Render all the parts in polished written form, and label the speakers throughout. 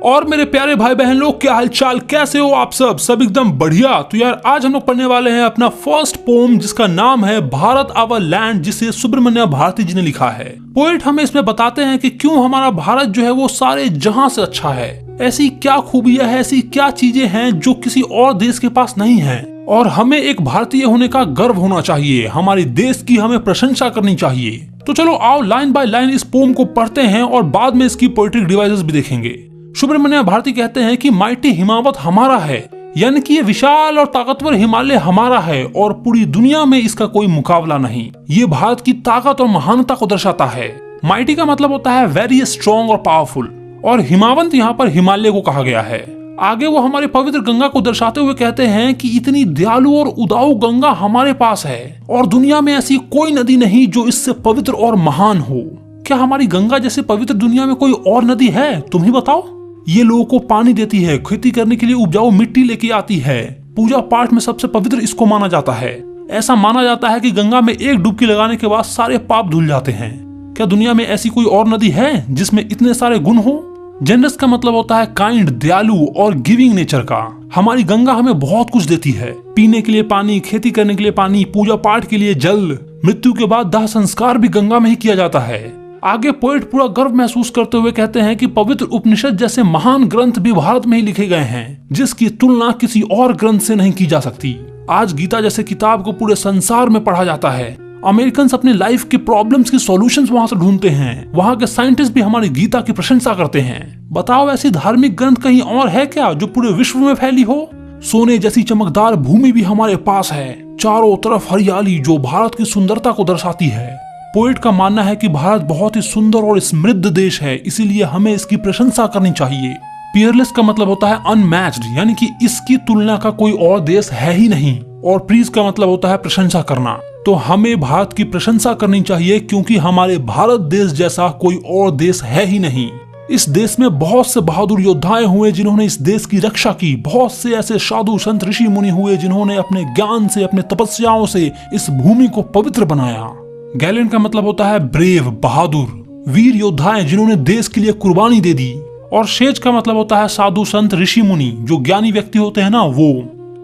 Speaker 1: और मेरे प्यारे भाई बहन लोग, क्या हालचाल, कैसे हो आप सब एकदम बढ़िया। तो यार आज हम लोग पढ़ने वाले हैं अपना फर्स्ट पोम जिसका नाम है भारत आवर लैंड, जिसे सुब्रमण्य भारती जी ने लिखा है। पोएट हमें इसमें बताते हैं कि क्यों हमारा भारत जो है वो सारे जहां से अच्छा है। ऐसी क्या खूबियां है, ऐसी क्या चीजें हैं जो किसी और देश के पास नहीं है, और हमें एक भारतीय होने का गर्व होना चाहिए। हमारे देश की हमें प्रशंसा करनी चाहिए। तो चलो आओ लाइन बाय लाइन इस पोम को पढ़ते हैं और बाद में इसकी पोएट्रिक डिवाइसेस भी देखेंगे। सुब्रमण्य भारती कहते हैं कि माइटी हिमावत हमारा है, यानी कि ये विशाल और ताकतवर हिमालय हमारा है और पूरी दुनिया में इसका कोई मुकाबला नहीं। ये भारत की ताकत और महानता को दर्शाता है। माइटी का मतलब होता है वेरी स्ट्रॉन्ग और पावरफुल, और हिमावंत यहाँ पर हिमालय को कहा गया है। आगे वो हमारे पवित्र गंगा को दर्शाते हुए कहते हैं कि इतनी दयालु और उदाऊ गंगा हमारे पास है और दुनिया में ऐसी कोई नदी नहीं जो इससे पवित्र और महान हो। क्या हमारी गंगा जैसे पवित्र दुनिया में कोई और नदी है? तुम ही बताओ। ये लोगों को पानी देती है, खेती करने के लिए उपजाऊ मिट्टी लेके आती है, पूजा पाठ में सबसे पवित्र इसको माना जाता है। ऐसा माना जाता है कि गंगा में एक डुबकी लगाने के बाद सारे पाप धुल जाते हैं। क्या दुनिया में ऐसी कोई और नदी है जिसमें इतने सारे गुण हो? जेनरस का मतलब होता है काइंड, दयालु और गिविंग नेचर का। हमारी गंगा हमें बहुत कुछ देती है, पीने के लिए पानी, खेती करने के लिए पानी, पूजा पाठ के लिए जल, मृत्यु के बाद दाह संस्कार भी गंगा में ही किया जाता है। आगे पोएट पूरा गर्व महसूस करते हुए कहते हैं कि पवित्र उपनिषद जैसे महान ग्रंथ भी भारत में ही लिखे गए हैं, जिसकी तुलना किसी और ग्रंथ से नहीं की जा सकती। आज गीता जैसे किताब को पूरे संसार में पढ़ा जाता है। अमेरिकन अपने लाइफ के प्रॉब्लम्स की सॉल्यूशंस वहां से ढूंढते हैं। वहां के साइंटिस्ट भी हमारी गीता की प्रशंसा करते हैं। बताओ ऐसी धार्मिक ग्रंथ कहीं और है क्या जो पूरे विश्व में फैली हो? सोने जैसी चमकदार भूमि भी हमारे पास है, चारों तरफ हरियाली जो भारत की सुंदरता को दर्शाती है। पोएट का मानना है कि भारत बहुत ही सुंदर और समृद्ध देश है, इसीलिए हमें इसकी प्रशंसा करनी चाहिए। पियरलेस का मतलब होता है अनमैच्ड, यानी कि इसकी तुलना का कोई और देश है ही नहीं। और प्रीज का मतलब होता है प्रशंसा करना। तो हमें भारत की प्रशंसा करनी चाहिए क्योंकि हमारे भारत देश जैसा कोई और देश है ही नहीं। इस देश में बहुत से बहादुर योद्धाएं हुए जिन्होंने इस देश की रक्षा की। बहुत से ऐसे साधु संत ऋषि मुनि हुए जिन्होंने अपने ज्ञान से, अपने तपस्याओं से इस भूमि को पवित्र बनाया। गैलेंट का मतलब होता है ब्रेव, बहादुर, वीर योद्धाएं जिन्होंने देश के लिए कुर्बानी दे दी। और सेज का मतलब होता है साधु संत ऋषि मुनि, जो ज्ञानी व्यक्ति होते हैं ना, वो।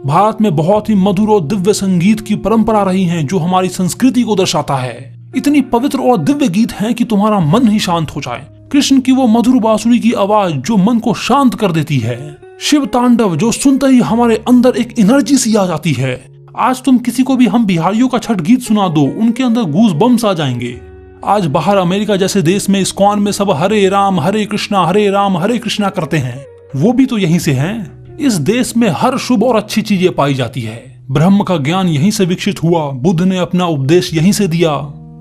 Speaker 1: भारत में बहुत ही मधुर और दिव्य संगीत की परंपरा रही है जो हमारी संस्कृति को दर्शाता है। इतनी पवित्र और दिव्य गीत हैं कि तुम्हारा मन ही शांत हो जाए। कृष्ण की वो मधुर बांसुरी की आवाज जो मन को शांत कर देती है। शिव तांडव जो सुनते ही हमारे अंदर एक एनर्जी सी आ जाती है। आज तुम किसी को भी हम बिहारियों का छठ गीत सुना दो, उनके अंदर गूज बम्स आ जाएंगे। आज बाहर अमेरिका जैसे देश में इस्कॉन में सब हरे राम हरे कृष्णा करते हैं, वो भी तो यहीं से हैं। इस देश में हर शुभ और अच्छी चीजें पाई जाती है। ब्रह्म का ज्ञान यहीं से विकसित हुआ, बुद्ध ने अपना उपदेश यहीं से दिया।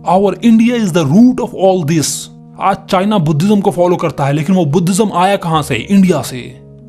Speaker 1: Our India is the root of all this. आज चाइना बुद्धिज्म को फॉलो करता है, लेकिन वो बुद्धिज्म आया कहाँ से? इंडिया से।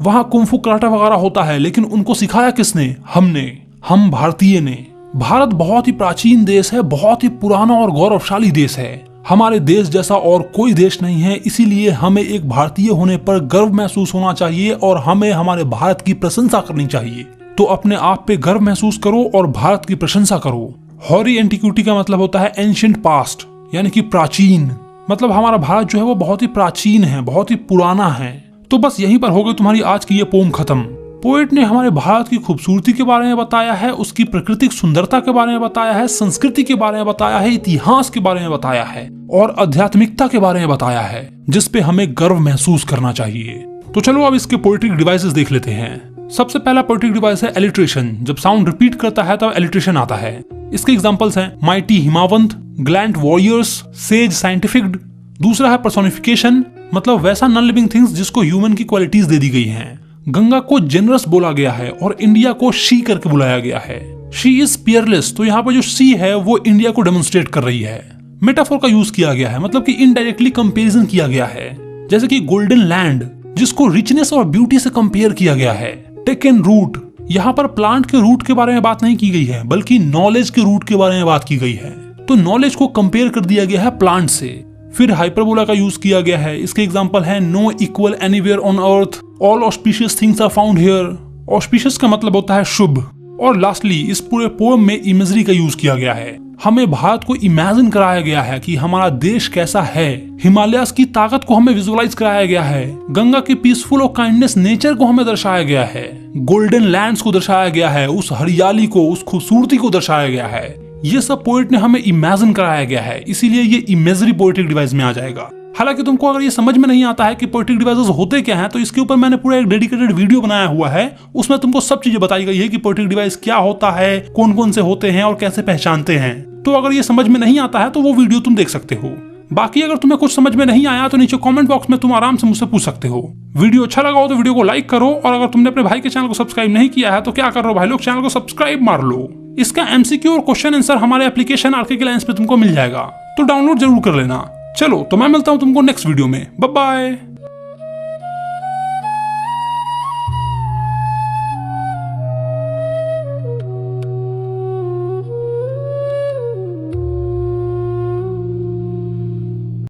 Speaker 1: वहाँ कुंफू कराटा वगैरह होता है, लेकिन उनको सिखाया किसने? हमने, हम भारतीय ने। भारत बहुत ही प्राचीन देश है, बहुत ही पुराना और गौरवशाली देश है। हमारे देश जैसा और कोई देश नहीं है, इसीलिए हमें एक भारतीय होने पर गर्व महसूस होना चाहिए और हमें हमारे भारत की प्रशंसा करनी चाहिए। तो अपने आप पे गर्व महसूस करो और भारत की प्रशंसा करो। हॉरी एंटिक्विटी का मतलब होता है एंशिएंट पास्ट, यानी कि प्राचीन। मतलब हमारा भारत जो है वो बहुत ही प्राचीन है, बहुत ही पुराना है। तो बस यहीं पर हो गई तुम्हारी आज की ये पोम खत्म। पोएट ने हमारे भारत की खूबसूरती के बारे में बताया है, उसकी प्राकृतिक सुंदरता के बारे में बताया है, संस्कृति के बारे में बताया है, इतिहास के बारे में बताया है और आध्यात्मिकता के बारे में बताया है, जिस पे हमें गर्व महसूस करना चाहिए। तो चलो अब इसके पोएट्रिक डिवाइसेस देख लेते हैं। सबसे पहला पोएट्रिक डिवाइस है एलिट्रेशन। जब साउंड रिपीट करता है तब एलिट्रेशन आता है। इसके एग्जांपल्स हैं माइटी हिमावंत, ग्लैंट वॉरियर्स, सेज साइंटिफिक। दूसरा है पर्सोनिफिकेशन, मतलब वैसा नॉन लिविंग थिंग्स जिसको ह्यूमन की क्वालिटीज दे दी गई हैं। गंगा को जेनरस बोला गया है और इंडिया को शी करके बुलाया गया है। शी इज पियरलेस, तो यहाँ पर जो शी है वो इंडिया को डेमोन्स्ट्रेट कर रही है। मेटाफोर का यूज किया गया है, मतलब कि इनडायरेक्टली कंपैरिजन किया गया है। जैसे कि गोल्डन लैंड, जिसको रिचनेस और ब्यूटी से कंपेयर किया गया है। टेकन रूट, यहाँ पर प्लांट के रूट के बारे में बात नहीं की गई है, बल्कि नॉलेज के रूट के बारे में बात की गई है। तो नॉलेज को कंपेयर कर दिया गया है प्लांट से। फिर हाइपरबोला का यूज किया गया है। इसके एग्जांपल है no equal anywhere on earth, all auspicious things are found here. Auspicious का मतलब होता है शुभ, और लास्टली इस पूरे पोएम में इमेजरी का यूज किया गया है। हमें भारत को इमेजिन कराया गया है कि हमारा देश कैसा है। हिमालयास की ताकत को हमें विजुअलाइज कराया गया है। गंगा के पीसफुल और काइंडनेस नेचर को हमें दर्शाया गया है। गोल्डन लैंड्स को दर्शाया गया है। उस हरियाली को, उस खूबसूरती को दर्शाया गया है। ये सब पोएट ने हमें इमेजिन कराया गया है, इसीलिए ये इमेजरी पोएटिक डिवाइस में आ जाएगा। हालांकि तुमको अगर ये समझ में नहीं आता है कि पोएटिक डिवाइसेस होते क्या हैं, तो इसके ऊपर मैंने पूरा एक डेडिकेटेड वीडियो बनाया हुआ है। उसमें तुमको सब चीजें बताई गई है कि पोएटिक डिवाइस क्या होता है, कौन कौन से होते हैं और कैसे पहचानते हैं। तो अगर ये समझ में नहीं आता है तो वो वीडियो तुम देख सकते हो। बाकी अगर तुम्हें कुछ समझ में नहीं आया तो नीचे कमेंट बॉक्स में तुम आराम से मुझसे पूछ सकते हो। वीडियो अच्छा लगा हो तो वीडियो को लाइक करो, और अगर तुमने अपने भाई के चैनल को सब्सक्राइब नहीं किया है तो क्या कर रहे हो भाई लोग, चैनल को सब्सक्राइब मार लो। इसका एमसीक्यू और क्वेश्चन आंसर हमारे एप्लीकेशन आरके क्लाइंस पे तुमको मिल जाएगा, तो डाउनलोड जरूर कर लेना। चलो तो मैं मिलता हूँ तुमको नेक्स्ट वीडियो में। Bye bye.